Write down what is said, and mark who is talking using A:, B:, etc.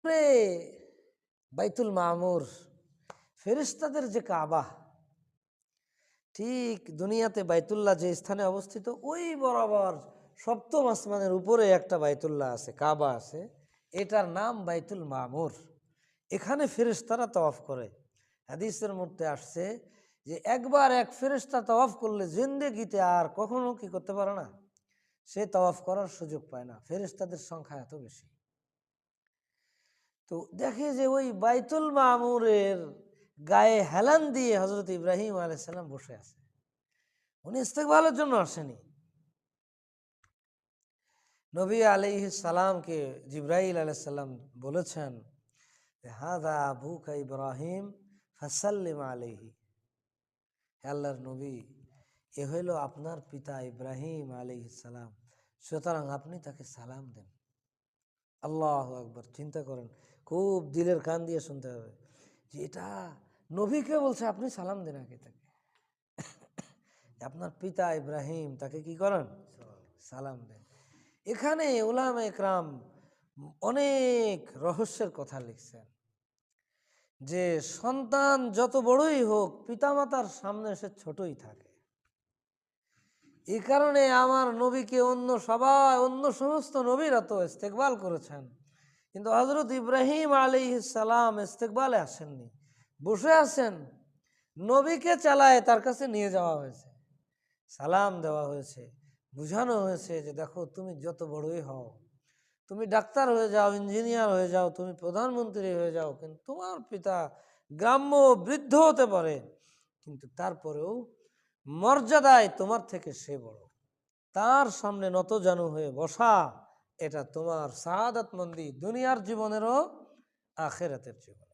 A: উপরে বাইতুল মামুর, ফেরেশতাদের যে কাবা, ঠিক দুনিয়াতে বাইতুল্লাহ যে স্থানে অবস্থিত ওই বরাবর সপ্তম আসমানের উপরে একটা বাইতুল্লাহ আছে, কাবা আছে, এটার নাম বাইতুল মামুর। এখানে ফেরেশতারা তওয়াফ করে। হাদিসের মধ্যে আসছে যে একবার এক ফেরেশতা তওয়াফ করলে জিন্দেগিতে আর কখনো কি করতে পারে না, সে তওয়াফ করার সুযোগ পায় না, ফেরেশতাদের সংখ্যা এত বেশি। তো দেখে যে ওই বাইতুল মামুরের গায়ে হেলান দিয়ে হযরত ইব্রাহিম আলাইহিস সালাম বসে আছে। উনি ইস্তেকবালের জন্য আসেনি। নবী আলাইহিস সালামকে জিবরাইল আলাইহিস সালাম বলেছেন, হাযা আবুকা ইব্রাহিম ফাসাল্লিম আলাইহি। হে আল্লাহর নবী, এ হইল আপনার পিতা ইব্রাহিম আলাইহিস সালাম, সুতরাং আপনি তাকে সালাম দেন। আল্লাহু আকবার। চিন্তা করেন, খুব দিলের কান দিয়ে শুনতে হবে যে এটা নবীকে বলছে আপনি সালাম দেন আগে তাকে। আপনার পিতা ইব্রাহিম, তাকে কি করেন? সালাম দেন। এখানে উলামা ইকরাম অনেক রহস্যের কথা লিখছেন যে সন্তান যত বড়ই হোক পিতামাতার সামনে সে ছোটই থাকে। এই কারণে আমার নবীকে অন্য সমস্ত নবীরা তো ইস্তেকবাল করেছেন, কিন্তু হযরত ইব্রাহিম আলাইহিস সালাম ইস্তেকবালে আসেননি, বসে আছেন। নবীকে চালায় তার কাছে নিয়ে যাওয়া হয়েছে, সালাম দেওয়া হয়েছে, বুঝানো হয়েছে যে দেখো তুমি যত বড়ই হও, তুমি ডাক্তার হয়ে যাও, ইঞ্জিনিয়ার হয়ে যাও, তুমি প্রধানমন্ত্রী হয়ে যাও, কিন্তু তোমার পিতা গ্রাম্য বৃদ্ধ হতে পারে, কিন্তু তারপরেও মর্যাদায় তোমার থেকে সে বড়। তার সামনে নতজানু হয়ে বসা, এটা তোমার সাআদাতমন্দি দুনিয়ার জীবনেরও আখিরাতের জীবন।